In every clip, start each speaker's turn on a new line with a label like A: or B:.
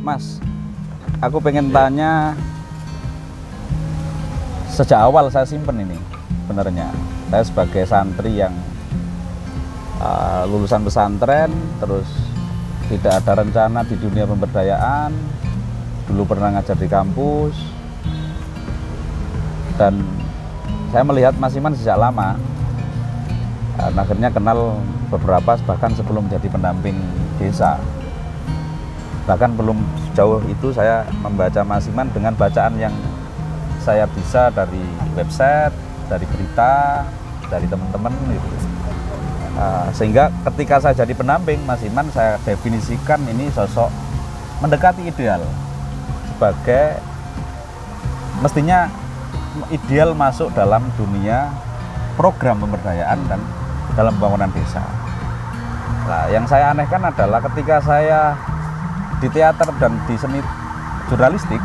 A: Mas, aku pengen tanya, sejak awal saya simpen ini sebenarnya. Saya sebagai santri yang lulusan pesantren, terus tidak ada rencana di dunia pemberdayaan, dulu pernah ngajar di kampus, dan saya melihat Mas Iman sejak lama. Akhirnya kenal beberapa bahkan sebelum jadi pendamping desa. Bahkan belum jauh itu saya membaca Mas Iman dengan bacaan yang saya bisa dari website, dari berita, dari teman-teman gitu. Sehingga ketika saya jadi pendamping Mas Iman, saya definisikan ini sosok mendekati ideal, sebagai mestinya ideal masuk dalam dunia program pemberdayaan dan dalam pembangunan desa. Nah, yang saya anehkan adalah ketika saya di teater dan di seni jurnalistik,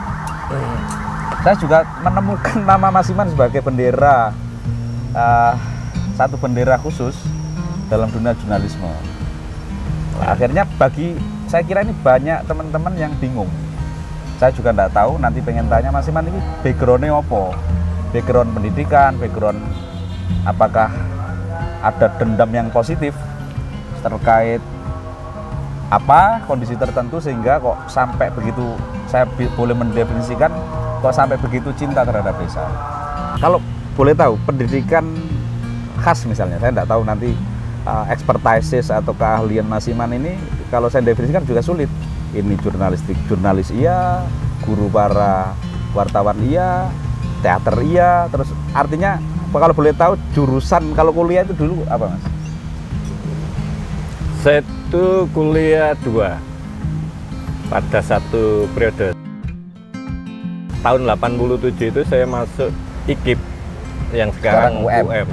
A: saya juga menemukan nama Mas Iman sebagai bendera, satu bendera khusus dalam dunia jurnalisme. Nah, akhirnya bagi saya kira ini banyak teman-teman yang bingung. Saya juga tidak tahu, nanti pengen tanya Mas Iman ini background-nya apa? Background pendidikan, background apakah ada dendam yang positif terkait apa kondisi tertentu sehingga kok sampai begitu, saya boleh mendefinisikan kok sampai begitu cinta terhadap desa. Kalau boleh tahu pendidikan khas misalnya, saya tidak tahu nanti expertise atau keahlian Mas Iman ini, kalau saya definisikan juga sulit. Ini jurnalistik, jurnalis iya, guru para wartawan iya, teater iya, terus artinya kalau boleh tahu jurusan kalau kuliah itu dulu apa Mas?
B: Saya itu kuliah 2 pada satu periode. Tahun 87 itu saya masuk IKIP yang sekarang UM.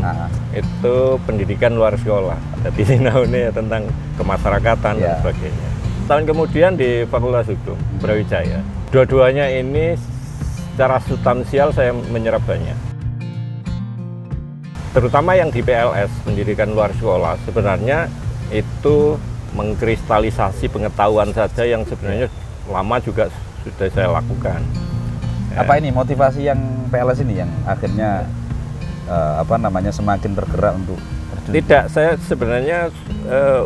B: Itu pendidikan luar sekolah. Jadi sinaunya tentang kemasyarakatan dan sebagainya. Tahun kemudian di Fakultas Hukum Brawijaya. Dua-duanya ini secara substansial saya menyerap banyak. Terutama yang di PLS, pendidikan luar sekolah, sebenarnya itu mengkristalisasi pengetahuan saja yang sebenarnya lama juga sudah saya lakukan.
A: Apa ini motivasi yang PLS ini yang akhirnya semakin tergerak untuk berjuang?
B: Tidak, saya sebenarnya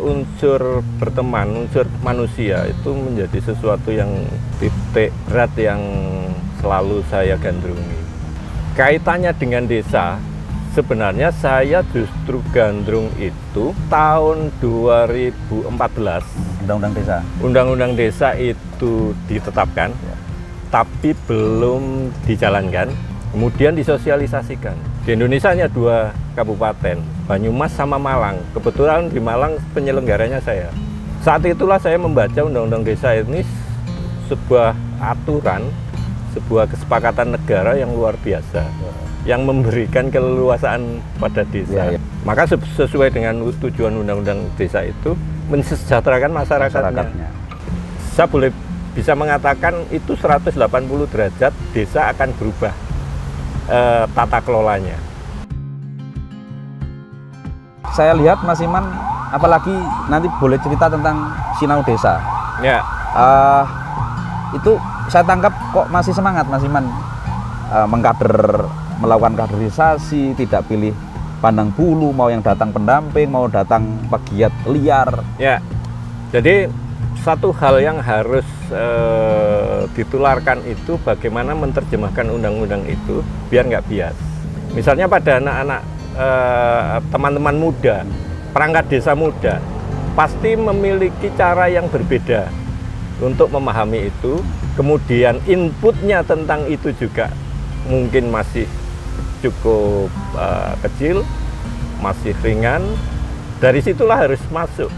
B: unsur berteman, unsur manusia itu menjadi sesuatu yang titik berat yang selalu saya gandrungi. Kaitannya dengan desa, sebenarnya saya justru gandrung itu tahun 2014.
A: Undang-undang desa.
B: Undang-undang desa itu ditetapkan, tapi belum dijalankan. Kemudian disosialisasikan. Di Indonesia hanya 2 kabupaten, Banyumas sama Malang. Kebetulan di Malang penyelenggaranya saya. Saat itulah saya membaca Undang-Undang Desa ini sebuah aturan, sebuah kesepakatan negara yang luar biasa, yang memberikan keleluasaan pada desa. Maka sesuai dengan tujuan Undang-Undang Desa itu mensejahterakan masyarakatnya. Saya boleh bisa mengatakan itu 180 derajat desa akan berubah tata kelolanya.
A: Saya lihat Mas Iman, apalagi nanti boleh cerita tentang Sinau Desa.
B: Ya.
A: Itu saya tangkap kok masih semangat Mas Iman mengkader, melakukan kaderisasi, tidak pilih pandang bulu, mau yang datang pendamping, mau datang pegiat liar.
B: Ya. Jadi satu hal yang harus ditularkan itu bagaimana menerjemahkan undang-undang itu biar nggak bias. Misalnya pada anak-anak teman-teman muda, perangkat desa muda, pasti memiliki cara yang berbeda untuk memahami itu. Kemudian inputnya tentang itu juga mungkin masih cukup kecil, masih ringan. Dari situlah harus masuk.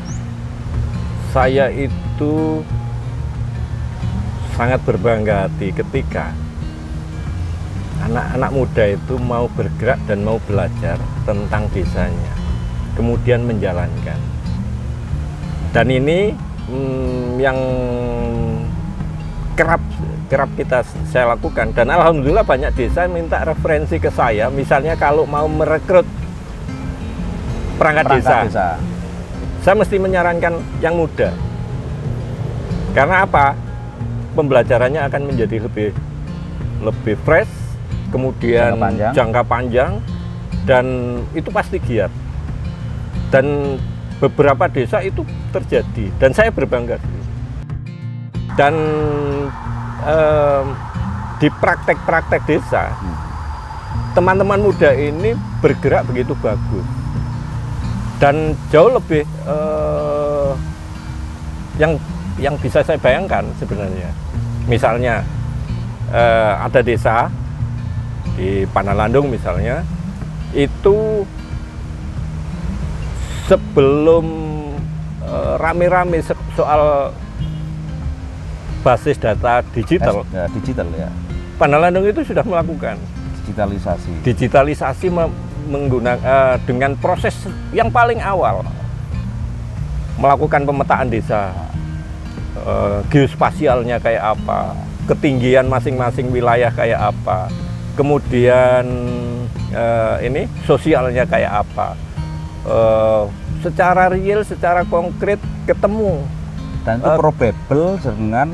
B: Saya itu sangat berbangga hati ketika anak-anak muda itu mau bergerak dan mau belajar tentang desanya, kemudian menjalankan. Dan ini yang kerap saya lakukan, dan alhamdulillah banyak desa minta referensi ke saya. Misalnya kalau mau merekrut perangkat desa, saya mesti menyarankan yang muda. Karena apa? pembelajarannya akan menjadi lebih fresh, kemudian jangka panjang, dan itu pasti giat. Dan beberapa desa itu terjadi, dan saya berbangga. Dan di praktek-praktek desa, teman-teman muda ini bergerak begitu bagus, dan jauh lebih yang bisa saya bayangkan sebenarnya. Misalnya ada desa di Panalandung misalnya, itu sebelum rame-rame soal basis data digital,
A: digital ya,
B: Panalandung itu sudah melakukan digitalisasi menggunakan dengan proses yang paling awal, melakukan pemetaan desa, geospasialnya kayak apa, ketinggian masing-masing wilayah kayak apa, kemudian ini sosialnya kayak apa, secara real, secara konkret ketemu,
A: dan itu probable dengan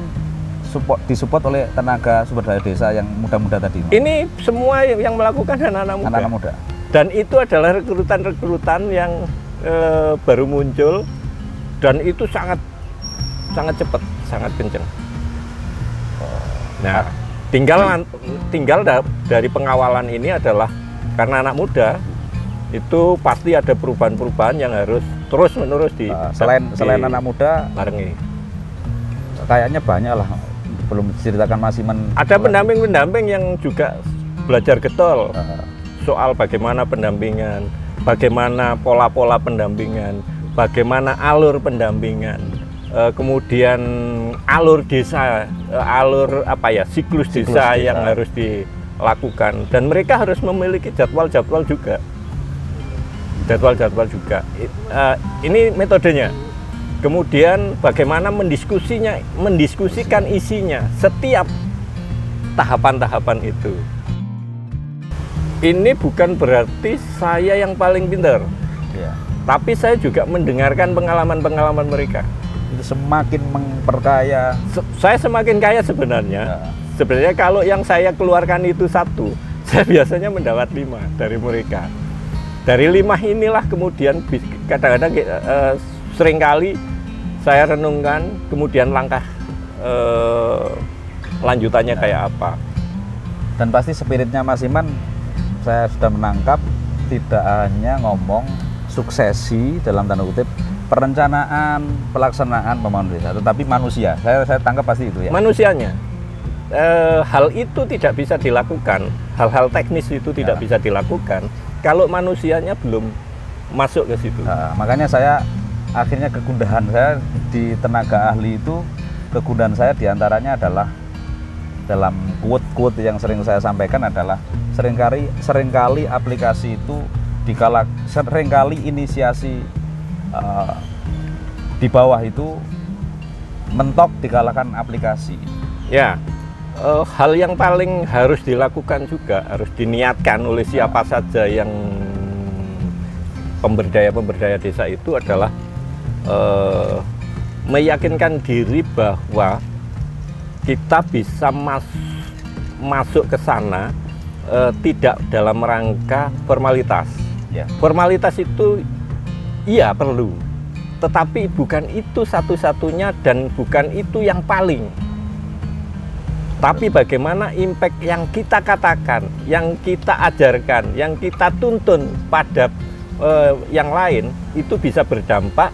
A: disupport oleh tenaga sumber daya desa yang muda-muda tadi.
B: Ini semua yang melakukan anak-anak muda. Dan itu adalah rekrutan yang baru muncul, dan itu sangat cepat, sangat kencang. Nah, tinggal dari pengawalan ini adalah karena anak muda itu pasti ada perubahan-perubahan yang harus terus-menerus
A: selain anak muda
B: barengi.
A: Kayaknya banyak lah, belum diceritakan Mas Iman.
B: Ada pendamping-pendamping yang juga belajar getol soal bagaimana pendampingan, bagaimana pola-pola pendampingan, bagaimana alur pendampingan, kemudian alur desa, siklus desa yang harus dilakukan, dan mereka harus memiliki jadwal-jadwal juga. Ini metodenya. Kemudian bagaimana mendiskusikan isinya setiap tahapan-tahapan itu. Ini bukan berarti saya yang paling pintar, tapi saya juga mendengarkan pengalaman-pengalaman mereka.
A: Itu semakin memperkaya.
B: Saya semakin kaya sebenarnya. Sebenarnya kalau yang saya keluarkan itu satu, saya biasanya mendapat 5 dari mereka. Dari 5 inilah kemudian kadang-kadang seringkali saya renungkan, kemudian langkah lanjutannya kayak apa.
A: Dan pasti spiritnya Mas Iman saya sudah menangkap, tidak hanya ngomong suksesi dalam tanda kutip, perencanaan, pelaksanaan pembangunan desa, tetapi manusia. Saya tangkap pasti itu ya.
B: Manusianya. Hal itu tidak bisa dilakukan, hal-hal teknis itu tidak bisa dilakukan kalau manusianya belum masuk ke situ.
A: Makanya saya akhirnya kegundahan saya di tenaga ahli itu, kegundahan saya diantaranya adalah dalam quote-quote yang sering saya sampaikan adalah seringkali aplikasi itu seringkali inisiasi di bawah itu mentok dikalahkan aplikasi.
B: Ya, hal yang paling harus dilakukan juga, harus diniatkan oleh siapa saja yang pemberdaya desa itu adalah meyakinkan diri bahwa kita bisa masuk ke sana tidak dalam rangka formalitas. Formalitas itu iya perlu, tetapi bukan itu satu-satunya dan bukan itu yang paling. Tapi bagaimana impact yang kita katakan, yang kita ajarkan, yang kita tuntun pada yang lain itu bisa berdampak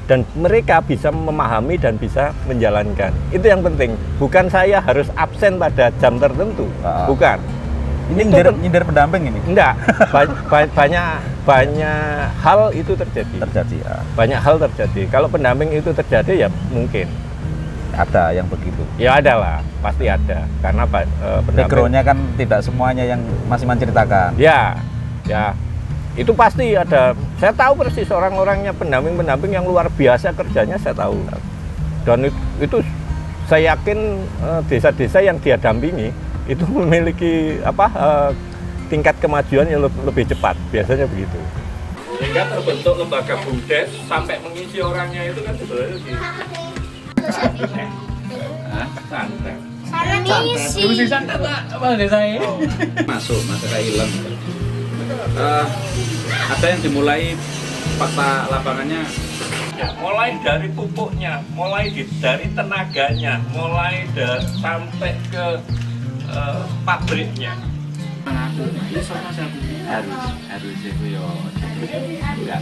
B: dan mereka bisa memahami dan bisa menjalankan. Itu yang penting. Bukan saya harus absen pada jam tertentu, bukan.
A: Ini nyindir pendamping ini?
B: Enggak. Banyak hal itu terjadi. Banyak hal terjadi. Kalau pendamping itu terjadi ya mungkin.
A: Ada yang begitu?
B: Ya ada lah, pasti ada. Karena
A: background-nya kan tidak semuanya yang Mas Iman ceritakan.
B: Ya. Itu pasti ada. Saya tahu persis orang-orangnya pendamping-pendamping yang luar biasa kerjanya, saya tahu. Dan itu saya yakin desa-desa yang dia dampingi itu memiliki tingkat kemajuan yang lebih cepat, biasanya begitu. Sehingga terbentuk lembaga BUMDes sampai mengisi orangnya itu kan sebenarnya Santet.
C: Sana ngisi.
D: Mesti santet lah, apa desanya?
A: Masuk kayak hilang. Ada yang dimulai fakta lapangannya.
B: Ya, mulai dari pupuknya, dari tenaganya, sampai ke pabriknya.
A: Harus itu yo. Enggak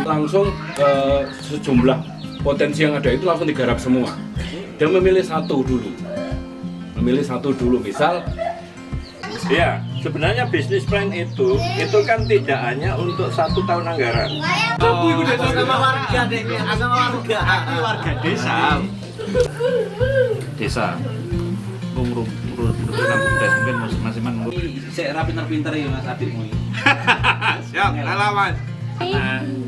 D: Langsung sejumlah potensi yang ada itu langsung digarap semua. Dia memilih satu dulu. Misal
B: Ya, sebenarnya bisnis plan itu kan tidak hanya untuk 1 tahun anggaran.
E: Sama warga deh, sama warga. Warga desa.
A: desa. Urut kampung desa mungkin masih man. Saya pinter-pinter ya Mas adikmu ini.
E: Siap, kalah Mas.
C: Ini.